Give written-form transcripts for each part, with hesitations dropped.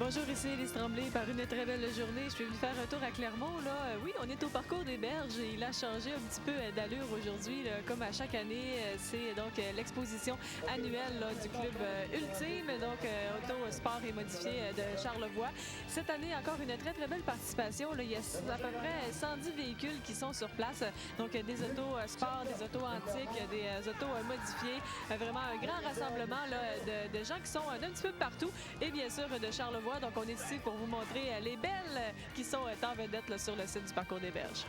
Bonjour, ici Élise Tremblay. Par une très belle journée, je suis venue faire un tour à Clermont. Oui, on est au parcours des Berges et il a changé un petit peu d'allure aujourd'hui. Comme à chaque année, c'est donc l'exposition annuelle du club Ultime, donc auto, sport et modifié de Charlevoix. Cette année, encore une très belle participation. Il y a à peu près 110 véhicules qui sont sur place. Donc des autos sport, des autos antiques, des autos modifiées. Vraiment un grand rassemblement de gens qui sont d'un petit peu partout et bien sûr de Charlevoix. Donc on est ici pour vous montrer les belles qui sont en vedette sur le site du parcours des Berges.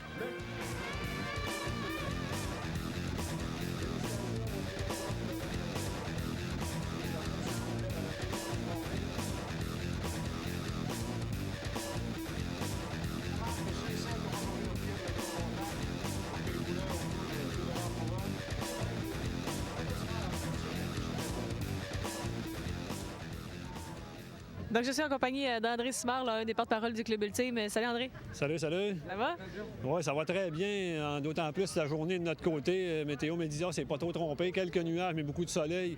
Donc, je suis en compagnie d'André Simard, un des porte-parole du Club Ultime. Salut, André. Salut. Ça va? Oui, ça va très bien. D'autant plus la journée de notre côté. Météo Média s'est pas trop trompé. Quelques nuages, mais beaucoup de soleil.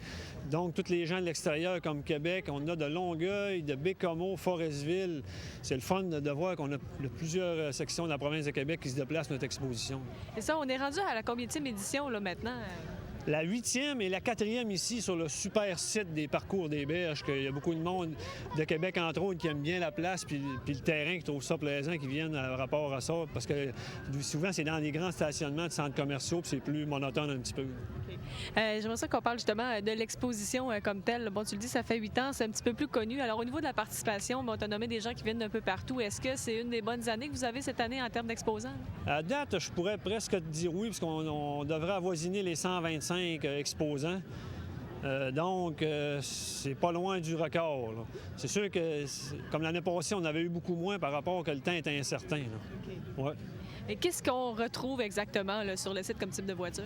Donc, tous les gens de l'extérieur, comme Québec, on a de Longueuil, de Bécomo, Forestville. C'est le fun de voir qu'on a plusieurs sections de la province de Québec qui se déplacent à notre exposition. Et ça, on est rendu à la combienième édition là, maintenant? La 8e et la 4e ici sur le super site des parcours des Berges, qu'il y a beaucoup de monde de Québec, entre autres, qui aime bien la place puis le terrain, qui trouve ça plaisant, qui viennent par rapport à ça, parce que souvent, c'est dans les grands stationnements de centres commerciaux, puis c'est plus monotone un petit peu. Okay. J'aimerais ça qu'on parle justement de l'exposition comme telle. Bon, tu le dis, ça fait 8 ans, c'est un petit peu plus connu. Alors, au niveau de la participation, on t'a nommé des gens qui viennent d'un peu partout. Est-ce que c'est une des bonnes années que vous avez cette année en termes d'exposants? À date, je pourrais presque te dire oui, parce qu'on devrait avoisiner les 125 exposants. Donc, c'est pas loin du record. Là. C'est sûr que, comme l'année passée, on avait eu beaucoup moins par rapport que le temps était incertain. Là. Okay. Ouais. Et qu'est-ce qu'on retrouve exactement là, sur le site comme type de voiture?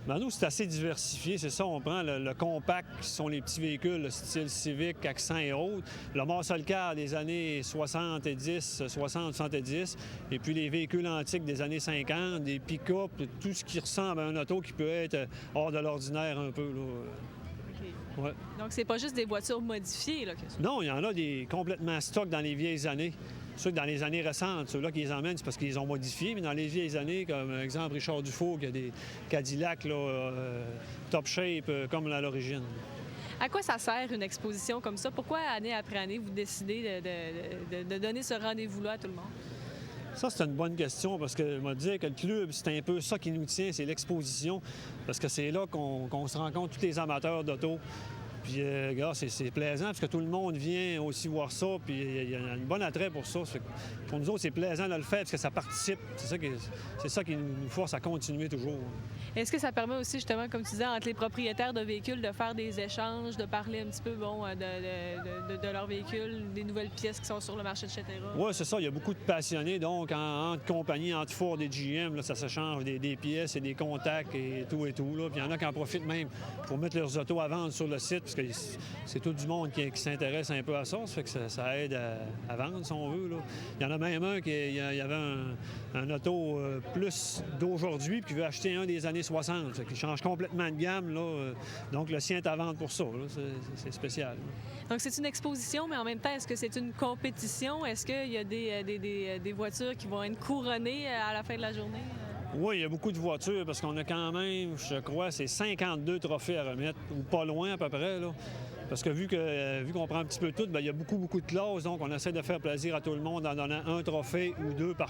Ben nous, c'est assez diversifié, c'est ça. On prend le compact, qui sont les petits véhicules, le style Civic, Accent et autres. Le muscle car des années 60-70, et puis les véhicules antiques des années 50, des pick-up, tout ce qui ressemble à un auto qui peut être hors de l'ordinaire un peu. Là. Okay. Ouais. Donc, c'est pas juste des voitures modifiées? Là, Non, il y en a des complètement stock dans les vieilles années. Ceux dans les années récentes, ceux-là qui les emmènent, c'est parce qu'ils les ont modifiés, mais dans les vieilles années, comme exemple Richard Dufault, qui a des Cadillacs là, top shape, comme à l'origine. À quoi ça sert une exposition comme ça? Pourquoi, année après année, vous décidez de donner ce rendez-vous-là à tout le monde? Ça, c'est une bonne question parce que je vais dire que le club, c'est un peu ça qui nous tient, c'est l'exposition. Parce que c'est là qu'on se rencontre tous les amateurs d'auto. Puis, regarde, c'est plaisant parce que tout le monde vient aussi voir ça, puis il y a un bon attrait pour ça. Pour nous autres, c'est plaisant de le faire parce que ça participe. C'est ça qui nous force à continuer toujours. Est-ce que ça permet aussi, justement, comme tu disais, entre les propriétaires de véhicules, de faire des échanges, de parler un petit peu de leurs véhicules, des nouvelles pièces qui sont sur le marché, etc.? Oui, c'est ça. Il y a beaucoup de passionnés. Donc, entre compagnies, entre Ford et GM, là, ça s'échange des pièces et des contacts et tout. Là. Puis il y en a qui en profitent même pour mettre leurs autos à vendre sur le site. Parce que c'est tout du monde qui s'intéresse un peu à ça. Ça fait que ça aide à vendre, si on veut. Là. Il y en a même un il y avait un auto plus d'aujourd'hui puis qui veut acheter un des années 60. Ça fait qu'il change complètement de gamme. Là. Donc, le sien est à vendre pour ça. Là. C'est spécial. Là. Donc, c'est une exposition, mais en même temps, est-ce que c'est une compétition? Est-ce qu'il y a des voitures qui vont être couronnées à la fin de la journée? Oui, il y a beaucoup de voitures parce qu'on a quand même, je crois, c'est 52 trophées à remettre, ou pas loin à peu près. Là. Parce que vu qu'on prend un petit peu tout, bien, il y a beaucoup de classes, donc on essaie de faire plaisir à tout le monde en donnant un trophée ou deux par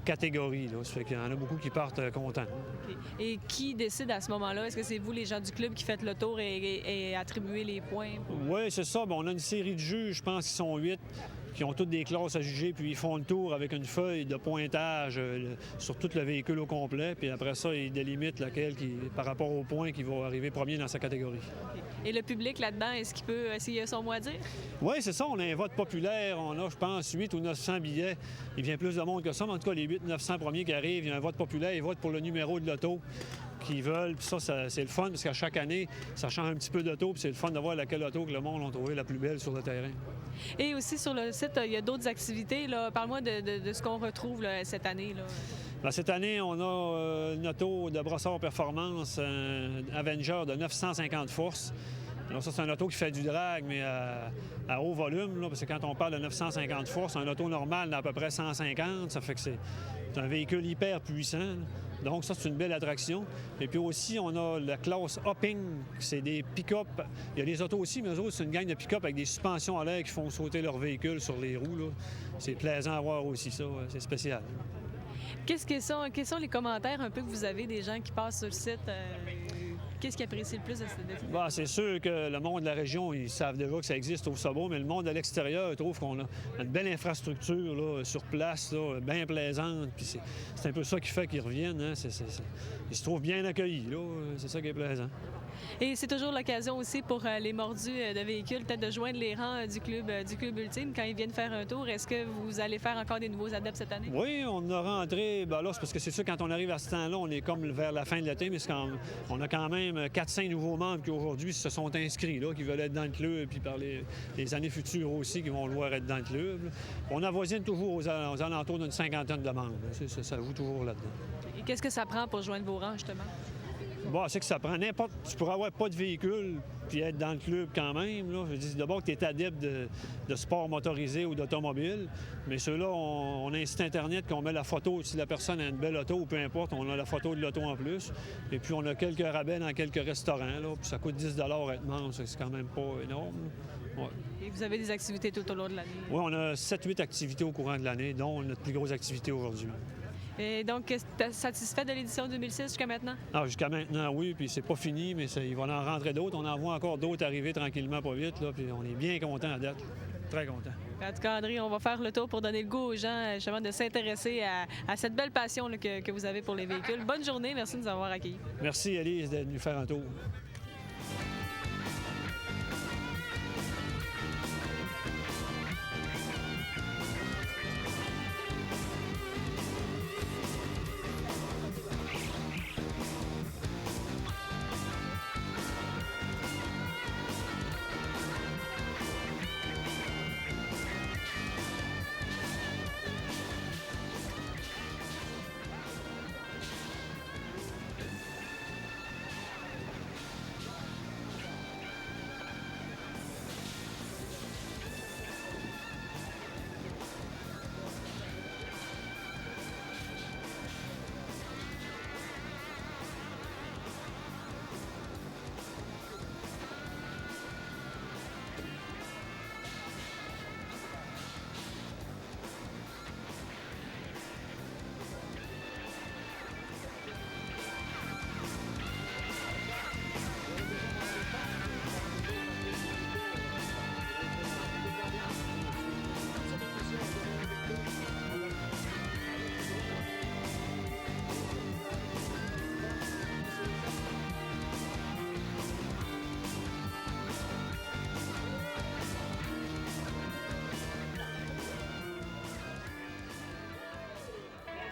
catégorie. Là. Ça fait qu'il y en a beaucoup qui partent contents. Okay. Et qui décide à ce moment-là? Est-ce que c'est vous, les gens du club, qui faites le tour et attribuez les points? Oui, c'est ça. Bien, on a une série de juges, je pense qu'ils sont 8, qui ont toutes des classes à juger, puis ils font le tour avec une feuille de pointage sur tout le véhicule au complet, puis après ça, ils délimitent lequel, par rapport aux points, qui va arriver premier dans sa catégorie. Okay. Et le public là-dedans, est-ce qu'il peut essayer son mot à dire? Oui, c'est ça. On a un vote populaire. On a, je pense, 8 ou 900 billets. Il vient plus de monde que ça, mais en tout cas, les 800-900 premiers qui arrivent, il y a un vote populaire. Ils votent pour le numéro de l'auto qu'ils veulent. Puis ça, c'est le fun, parce qu'à chaque année, ça change un petit peu d'auto, puis c'est le fun de voir laquelle auto que le monde a trouvé la plus belle sur le terrain. Et aussi, sur le site, il y a d'autres activités. Là. Parle-moi de ce qu'on retrouve là, cette année. Là. Bien, cette année, on a une auto de Brossard Performance, un Avenger de 950 forces. Alors ça, c'est un auto qui fait du drag, mais à haut volume, là, parce que quand on parle de 950 forces, un auto normal d'à peu près 150, ça fait que c'est un véhicule hyper puissant, là. Donc ça, c'est une belle attraction. Et puis aussi, on a la classe Hopping, c'est des pick-up. Il y a des autos aussi, mais eux autres, c'est une gang de pick-up avec des suspensions à l'air qui font sauter leur véhicule sur les roues, là. C'est plaisant à voir aussi, ça. C'est spécial. Quels sont les commentaires un peu que vous avez des gens qui passent sur le site? Qu'est-ce qu'ils apprécient le plus de cette définition? Bah, c'est sûr que le monde de la région, ils savent déjà que ça existe, trouve ça beau, mais le monde de l'extérieur trouve qu'on a une belle infrastructure là, sur place, là, bien plaisante. Puis c'est un peu ça qui fait qu'ils reviennent. Hein. Ils se trouvent bien accueillis. Là. C'est ça qui est plaisant. Et c'est toujours l'occasion aussi pour les mordus de véhicules, peut-être de joindre les rangs du club Ultime quand ils viennent faire un tour. Est-ce que vous allez faire encore des nouveaux adeptes cette année? Oui, on a rentré. Ben là, c'est parce que c'est sûr, quand on arrive à ce temps-là, on est comme vers la fin de l'été, mais on a quand même 4-5 nouveaux membres qui aujourd'hui se sont inscrits, là, qui veulent être dans le club, puis par les années futures aussi, qui vont vouloir être dans le club. Là. On avoisine toujours aux alentours d'une 50aine de membres. Ça joue toujours là-dedans. Et qu'est-ce que ça prend pour joindre vos rangs, justement? Bon, c'est que ça prend n'importe... Tu pourrais avoir pas de véhicule puis être dans le club quand même. Là. Je dis d'abord que tu es adepte de sport motorisé ou d'automobile, mais ceux-là, on a un site Internet qu'on met la photo. Si la personne a une belle auto ou peu importe, on a la photo de l'auto en plus. Et puis, on a quelques rabais dans quelques restaurants. Là, puis ça coûte 10 être membre, c'est quand même pas énorme. Ouais. Et vous avez des activités tout au long de l'année? Oui, on a 7-8 activités au courant de l'année, dont notre plus grosse activité aujourd'hui. Et donc, t'es satisfait de l'édition 2006 jusqu'à maintenant? Ah, jusqu'à maintenant, oui, puis c'est pas fini, mais il va en rentrer d'autres. On en voit encore d'autres arriver tranquillement, pas vite, là, puis on est bien content à date. Très content. En tout cas, André, on va faire le tour pour donner le goût aux gens, justement, de s'intéresser à cette belle passion là, que vous avez pour les véhicules. Bonne journée, merci de nous avoir accueillis. Merci, Alice, d'être venue faire un tour.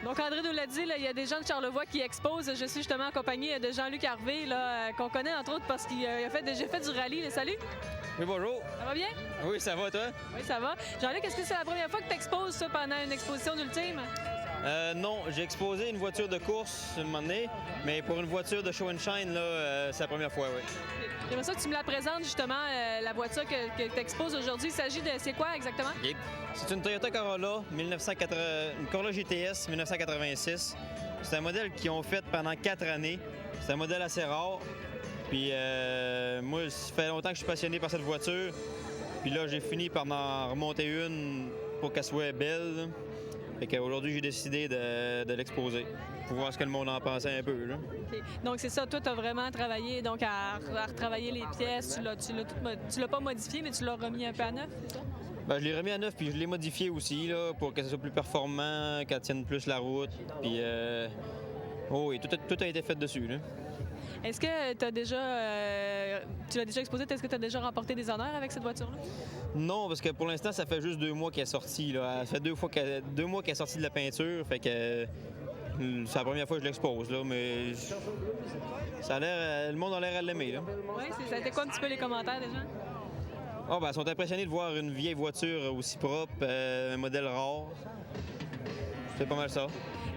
Donc, André nous l'a dit, là, il y a des gens de Charlevoix qui exposent. Je suis justement accompagné de Jean-Luc Harvey, là, qu'on connaît entre autres parce qu'il a déjà fait du rallye. Là. Salut! Oui, bonjour. Ça va bien? Oui, ça va, toi? Oui, ça va. Jean-Luc, est-ce que c'est la première fois que tu exposes ça pendant une exposition d'Ultime? Non, j'ai exposé une voiture de course un moment donné, mais pour une voiture de show and shine, là, c'est la première fois, oui. J'aimerais ça que tu me la présentes, justement, la voiture que tu exposes aujourd'hui. Il s'agit de... C'est quoi exactement? Okay. C'est une Toyota Corolla, une Corolla GTS 1986. C'est un modèle qu'ils ont fait pendant 4 années. C'est un modèle assez rare. Puis moi, ça fait longtemps que je suis passionné par cette voiture. Puis là, j'ai fini par en remonter une pour qu'elle soit belle. Fait qu'aujourd'hui, j'ai décidé de l'exposer pour voir ce que le monde en pensait un peu. Là. Okay. Donc, c'est ça. Toi, tu as vraiment travaillé donc, à retravailler les pièces. Tu l'as pas modifié, mais tu l'as remis un peu à neuf, c'est ça? Ben, je l'ai remis à neuf, puis je l'ai modifié aussi là, pour que ce soit plus performant, qu'elle tienne plus la route. Puis, oh, oui, tout a été fait dessus. Là. Est-ce que tu as déjà, tu l'as déjà exposé, est-ce que tu as déjà remporté des honneurs avec cette voiture-là? Non, parce que pour l'instant, ça fait juste 2 mois qu'elle est sortie. Là. Ça fait 2 mois qu'elle est sortie de la peinture, fait que c'est la première fois que je l'expose. Là, mais ça a l'air, le monde a l'air à l'aimer. Là. Oui, ça a été quoi un petit peu les commentaires des gens? Oh, ben, ils sont impressionnés de voir une vieille voiture aussi propre, un modèle rare. C'est pas mal ça.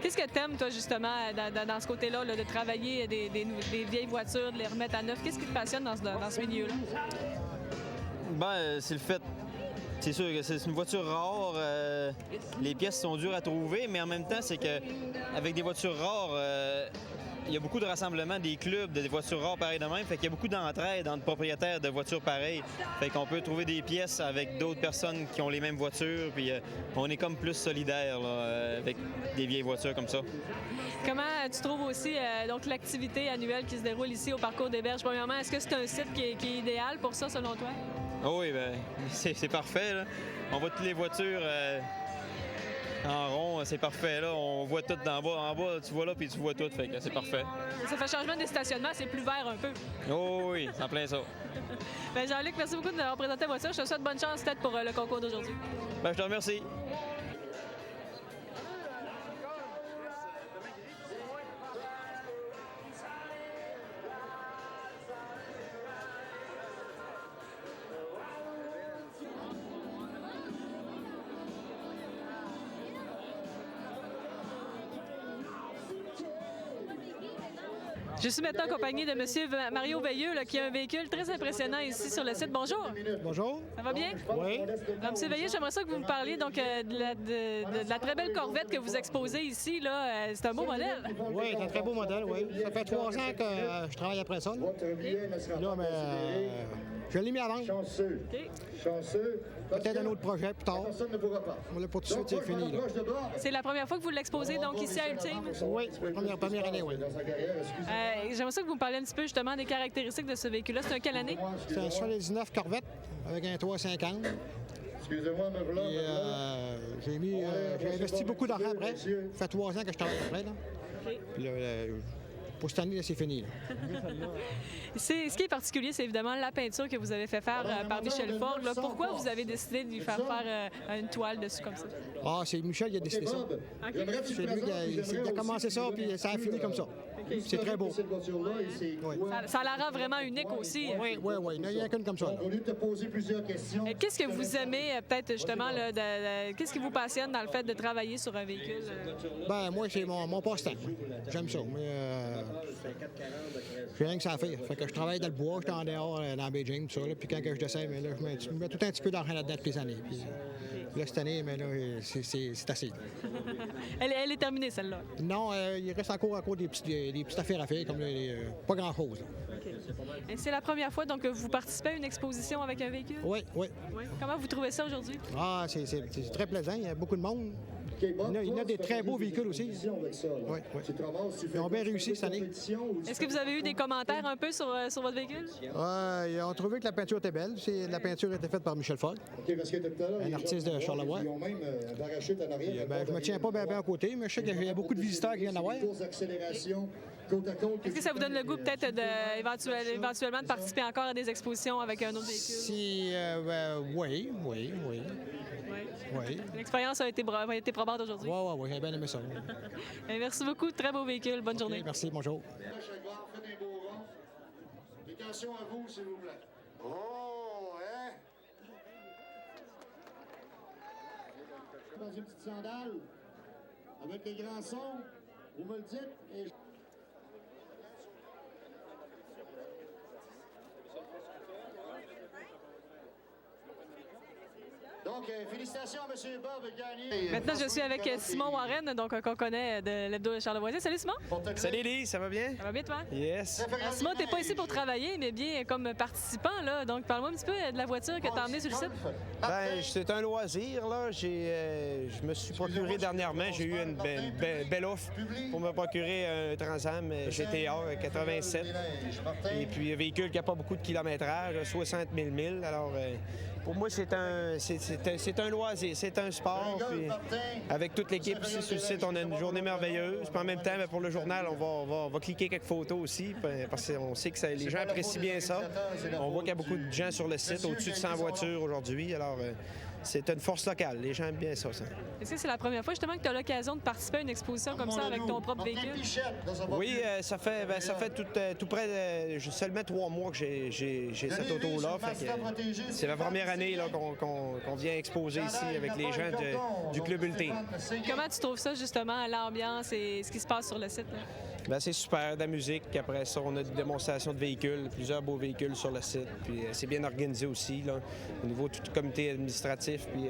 Qu'est-ce que tu aimes, toi, justement, dans ce côté-là, là, de travailler des vieilles voitures, de les remettre à neuf? Qu'est-ce qui te passionne dans ce milieu-là? C'est le fait. C'est sûr que c'est une voiture rare. Les pièces sont dures à trouver, mais en même temps, c'est qu'avec des voitures rares, il y a beaucoup de rassemblements, des clubs, des voitures rares pareilles de même. Fait qu'il y a beaucoup d'entraide entre propriétaires de voitures pareilles. Fait qu'on peut trouver des pièces avec d'autres personnes qui ont les mêmes voitures. Puis on est comme plus solidaires là, avec des vieilles voitures comme ça. Comment tu trouves aussi donc l'activité annuelle qui se déroule ici au Parcours des Berges? Premièrement, est-ce que c'est un site qui est idéal pour ça, selon toi? Oh oui, bien, c'est parfait. Là. On voit toutes les voitures en rond, c'est parfait. Là. On voit tout d'en bas. En bas, tu vois là, puis tu vois tout. Fait que c'est parfait. Ça fait changement des stationnements, c'est plus vert un peu. Oh oui, c'est en plein ça. Bien, Jean-Luc, merci beaucoup de nous avoir présenté la voiture. Je te souhaite bonne chance peut-être pour le concours d'aujourd'hui. Bien, je te remercie. Je suis maintenant accompagné de M. Mario Veilleux, là, qui a un véhicule très impressionnant ici sur le site. Bonjour. Bonjour. Ça va bien? Oui. Alors, M. Veilleux, j'aimerais ça que vous me parliez donc, de la très belle Corvette que vous exposez ici. Là. C'est un beau modèle. Oui, c'est un très beau modèle, oui. Ça fait 3 ans que je travaille après ça. Là, mais je l'ai mis à vendre. Chanceux. OK. Chanceux. Peut-être un autre projet plus tard. Personne ne pourra pas. Là, pour tout de suite, c'est fini. Là. C'est la première fois que vous l'exposez donc ici à Ultime? Oui, première année, oui. J'aimerais ça que vous me parliez un petit peu justement des caractéristiques de ce véhicule-là. C'est un quelle année? C'est un 79 Corvette avec un 350. Excusez-moi, me voilà. J'ai investi beaucoup d'argent après. Ça fait 3 ans que je travaille après. Là. Puis là, pour cette année, là, c'est fini. Là. Ce qui est particulier, c'est évidemment la peinture que vous avez fait faire par Michel Ford. Là. Pourquoi vous avez décidé de lui faire une toile dessus comme ça? Ah, c'est Michel qui a décidé ça. C'est lui qui a commencé ça, puis ça a fini comme ça. C'est très beau. Oui. Ça la rend vraiment unique aussi. Oui. Il n'y a rien qu'une comme ça. On va te poser plusieurs questions. Qu'est-ce que vous aimez peut-être justement, là, qu'est-ce qui vous passionne dans le fait de travailler sur un véhicule? Ben moi, c'est mon passe-temps. J'aime ça. Mais j'ai rien que ça à faire. Fait que je travaille dans le bois, j'étais en dehors, dans Beijing, tout ça. Là, puis quand je descends, mais là, je mets tout un petit peu d'argent là-dedans toutes les années. Puis, là, cette année, mais là, c'est assez. Elle est terminée, celle-là. Non, il reste encore des petites affaires à faire, comme pas grand-chose. Et c'est la première fois donc, que vous participez à une exposition avec un véhicule? Oui. Comment vous trouvez ça aujourd'hui? Ah, c'est très plaisant. Il y a beaucoup de monde. Il y en a des très beaux véhicules aussi. Oui. Ils ont bien réussi cette année. Est-ce que vous avez eu des commentaires un peu sur votre véhicule? Ils ont trouvé que la peinture était belle. La peinture était faite par Michel Fogg, un artiste de Charlevoix. Je me tiens pas bien à côté, mais je sais qu'il y a beaucoup de visiteurs qui viennent la voir. Est-ce que ça vous donne le goût peut-être éventuellement de participer encore à des expositions avec un autre véhicule? Oui. L'expérience a été probante aujourd'hui. Oui, j'ai bien aimé ça. Merci beaucoup. Très beau véhicule. Bonne journée. Merci, bonjour. Faites des beaux ronds. Attention à vous, s'il vous plaît. Oh, hein? Dans une petite sandale, avec les grands sons, vous me le dites. Et... Donc, félicitations à M. Bob gagné. Maintenant, je suis avec Simon Warren, donc qu'on connaît de l'hebdo de Charlevoix. Salut Simon. Salut Lise, ça va bien? Ça va bien toi? Yes. Simon, t'es pas ici pour travailler, mais bien comme participant, là. Donc, parle-moi un petit peu de la voiture que t'as emmenée sur le site. Ben, c'est un loisir, là. Je me suis procuré dernièrement, j'ai eu une belle offre pour me procurer un Trans-Am GTA 87. Et puis, un véhicule qui n'a pas beaucoup de kilométrage, 60 000 milles. Alors, pour moi, c'est un loisir, c'est un sport. Puis avec toute l'équipe ici sur le site, on a une journée merveilleuse. Puis en même temps, pour le journal, on va cliquer quelques photos aussi, parce qu'on sait que les gens apprécient bien ça. On voit qu'il y a beaucoup de gens sur le site, au-dessus de 100 voitures aujourd'hui. Alors, c'est une force locale. Les gens aiment bien ça. Est-ce que c'est la première fois justement que tu as l'occasion de participer à une exposition comme ça avec ton propre véhicule? Oui, ça fait tout près de seulement 3 mois que j'ai cette auto-là. C'est la première année qu'on vient exposer ici avec les gens du Club Ultime. Comment tu trouves ça justement, l'ambiance et ce qui se passe sur le site? Bien, c'est super, de la musique. Après ça, on a des démonstrations de véhicules, plusieurs beaux véhicules sur le site. Puis c'est bien organisé aussi, là, au niveau du comité administratif, puis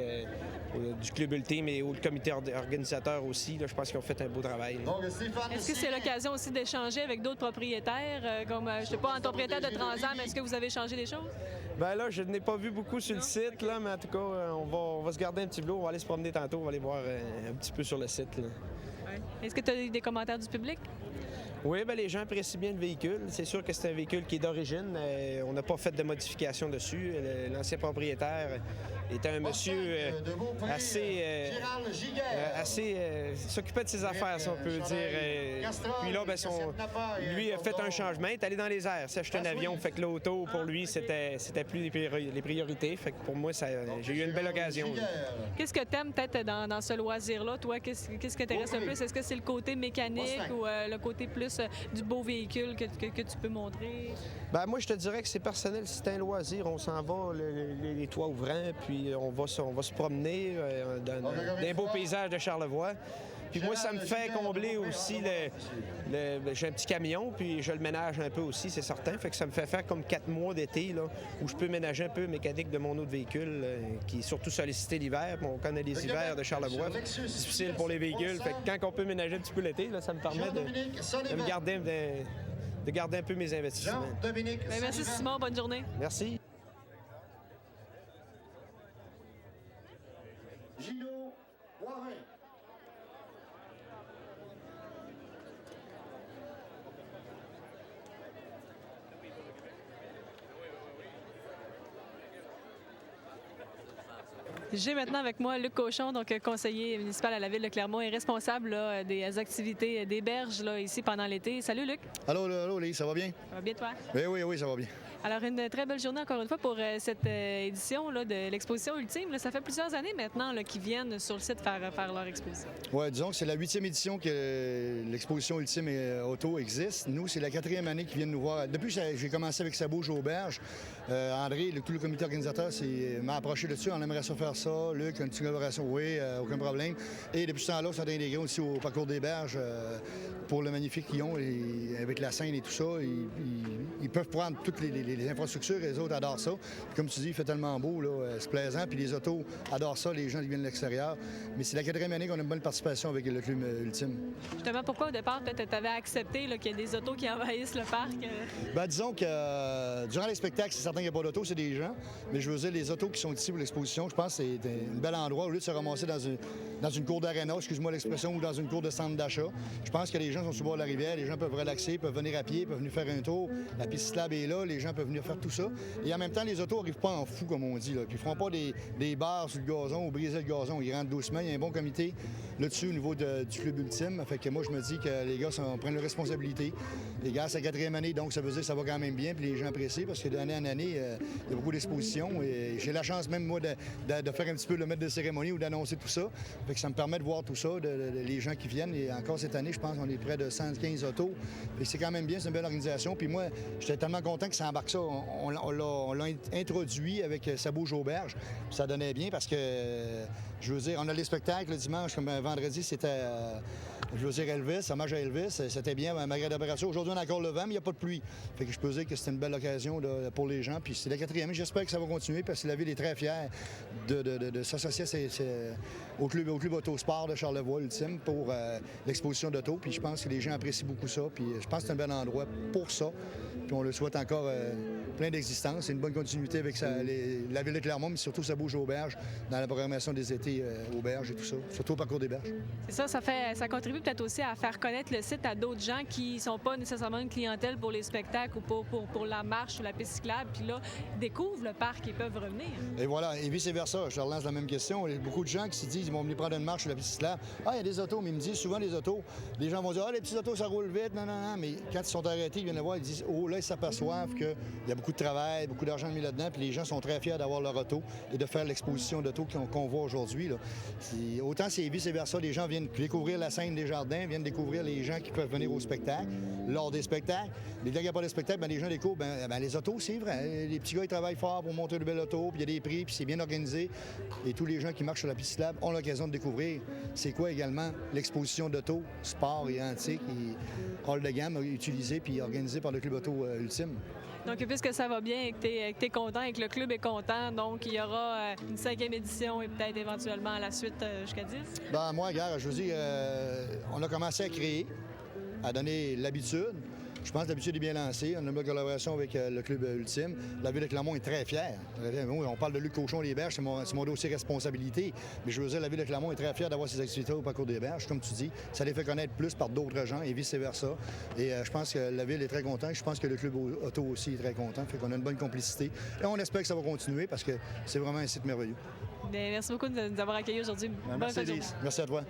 du Club Ultime et au comité organisateur aussi. Là, je pense qu'ils ont fait un beau travail. Est-ce que c'est l'occasion aussi d'échanger avec d'autres propriétaires, comme, je sais pas, en ton propriétaire de Transam, est-ce que vous avez changé des choses? Bien là, je n'ai pas vu beaucoup sur le site, là, mais en tout cas, on va se garder un petit peu. On va aller se promener tantôt, on va aller voir un petit peu sur le site. Là. Ouais. Est-ce que tu as eu des commentaires du public? Oui, bien, les gens apprécient bien le véhicule. C'est sûr que c'est un véhicule qui est d'origine. On n'a pas fait de modification dessus. L'ancien propriétaire était un monsieur assez s'occupait de ses affaires, si on peut dire. Puis là, lui a fait un changement. Il est allé dans les airs, s'est acheté un avion. Fait que l'auto, pour lui, c'était plus les priorités. Fait que pour moi, j'ai eu une belle occasion. Qu'est-ce que tu aimes peut-être dans ce loisir-là? Toi, qu'est-ce qui t'intéresse le plus? Est-ce que c'est le côté mécanique ou le côté plus du beau véhicule que tu peux montrer? Bien, moi, je te dirais que c'est personnel. C'est un loisir. On s'en va, les toits ouvrants, puis on va se promener dans des beaux paysages de Charlevoix. Puis moi, ça me fait combler aussi j'ai un petit camion, puis je le ménage un peu aussi, c'est certain. Fait que ça me fait faire comme 4 mois d'été, là, où je peux ménager un peu mécanique de mon autre véhicule, qui est surtout sollicité l'hiver. On connaît les hivers de Charlevoix. C'est difficile pour les véhicules. Fait que quand on peut ménager un petit peu l'été, là, ça me permet de garder un peu mes investissements. Merci Simon, bonne journée. Merci. Gino Warin. J'ai maintenant avec moi Luc Cochon, donc conseiller municipal à la Ville de Clermont et responsable là, des activités des berges là, ici pendant l'été. Salut Luc. Allô, Lise, ça va bien? Ça va bien toi? Oui, ça va bien. Alors, une très belle journée encore une fois pour cette édition là, de l'exposition Ultime. Là, ça fait plusieurs années maintenant là, qu'ils viennent sur le site faire leur exposition. Oui, disons que c'est la 8e édition que l'exposition Ultime Auto existe. Nous, c'est la 4e année qu'ils viennent nous voir. Depuis que j'ai commencé avec Sabouge Auberge, André, tout le comité organisateur m'a approché dessus. On aimerait ça faire ça. Luc, une petite collaboration, oui, aucun problème. Et depuis ce temps-là, ça a été intégré aussi au parcours des berges pour le magnifique qu'ils ont, avec la scène et tout ça. Ils peuvent prendre toutes les infrastructures, les autres adorent ça. Puis comme tu dis, il fait tellement beau, là, c'est plaisant. Puis les autos adorent ça, les gens qui viennent de l'extérieur. Mais c'est la 4e année qu'on a une bonne participation avec le club Ultime. Justement, pourquoi au départ, peut-être, tu avais accepté qu'il y ait des autos qui envahissent le parc? Bien, disons que durant les spectacles, c'est certain qu'il n'y a pas d'auto, c'est des gens. Mais je veux dire, les autos qui sont ici pour l'exposition, je pense que c'est un bel endroit. Au lieu de se ramasser dans une cour d'aréna, excuse-moi l'expression, ou dans une cour de centre d'achat, je pense que les gens sont sur le bord de la rivière, les gens peuvent relaxer, peuvent venir à pied, peuvent venir faire un tour. La piste cyclable est là, les gens peuvent venir faire tout ça. Et en même temps, les autos n'arrivent pas en fou, comme on dit. Là. Puis ils ne feront pas des barres sur le gazon ou briser le gazon. Ils rentrent doucement. Il y a un bon comité là-dessus au niveau du club Ultime. Fait que moi, je me dis que les gars prennent leurs responsabilités. Les gars, c'est la 4e année, donc ça veut dire que ça va quand même bien. Puis les gens apprécient parce que d'année en année, il y a beaucoup d'expositions. Et j'ai la chance même, moi, de faire un petit peu le maître de cérémonie ou d'annoncer tout ça. Fait que ça me permet de voir tout ça, les gens qui viennent. Et encore cette année, je pense qu'on est près de 115 autos. Fait que c'est quand même bien, c'est une belle organisation. Puis moi, j'étais tellement content que ça embarque ça. On l'a introduit avec Sabouge Auberge. Ça donnait bien parce que, je veux dire, on a les spectacles le dimanche, comme vendredi, c'était, je veux dire, Elvis, hommage à Elvis. C'était bien, malgré la température. Aujourd'hui, on a encore le vent, mais il n'y a pas de pluie. Fait que je peux dire que c'était une belle occasion pour les gens. Puis c'est la 4e. J'espère que ça va continuer parce que la Ville est très fière de s'associer au club Autosport de Charlevoix Ultime pour l'exposition d'auto. Puis je pense que les gens apprécient beaucoup ça. Puis je pense que c'est un bel endroit pour ça. Puis on le souhaite encore plein d'existence. C'est une bonne continuité avec la Ville de Clermont, mais surtout Sabouge Auberge dans la programmation des étés. été aux berges et tout ça, surtout au parcours des berges. C'est ça, ça contribue peut-être aussi à faire connaître le site à d'autres gens qui ne sont pas nécessairement une clientèle pour les spectacles ou pour la marche ou la piste cyclable. Puis là, ils découvrent le parc et peuvent revenir. Et voilà, et vice-versa. Je te relance la même question. Il y a beaucoup de gens qui se disent ils vont venir prendre une marche sur la piste cyclable. Ah, il y a des autos, mais ils me disent souvent les autos. Les gens vont dire ah, les petits autos, ça roule vite. Non, non, non. Mais quand ils sont arrêtés, ils viennent voir, ils disent oh, là, ils s'aperçoivent qu'il y a beaucoup de travail, beaucoup d'argent mis là-dedans. Puis les gens sont très fiers d'avoir leur auto et de faire l'exposition d'auto qu'on voit aujourd'hui. Autant c'est vice-versa. Les gens viennent découvrir la scène des jardins, viennent découvrir les gens qui peuvent venir au spectacle, lors des spectacles. Mais quand il n'y a pas de spectacle, les gens découvrent les autos, c'est vrai. Les petits gars, ils travaillent fort pour monter de belles autos, puis il y a des prix, puis c'est bien organisé. Et tous les gens qui marchent sur la piste cyclable ont l'occasion de découvrir c'est quoi également l'exposition d'auto, sport et antique, et hall de gamme utilisé puis organisé par le Club Auto Ultime. Donc, puisque ça va bien et que tu es content et que le club est content, donc il y aura une 5e édition et peut-être éventuellement à la suite jusqu'à 10? Moi, regarde, je vous dis, on a commencé à créer, à donner l'habitude. Je pense que l'habitude est bien lancée. On a une bonne collaboration avec le Club Ultime. La Ville de Clermont est très fière. On parle de Luc Cochon-les-Berges, c'est mon dossier responsabilité. Mais je veux dire, la Ville de Clermont est très fière d'avoir ces activités au parcours des Berges. Comme tu dis, ça les fait connaître plus par d'autres gens et vice-versa. Et je pense que la Ville est très contente. Je pense que le Club Auto aussi est très content. Fait qu'on a une bonne complicité. Et on espère que ça va continuer parce que c'est vraiment un site merveilleux. Bien, merci beaucoup de nous avoir accueillis aujourd'hui. Merci, Lise. Merci à toi.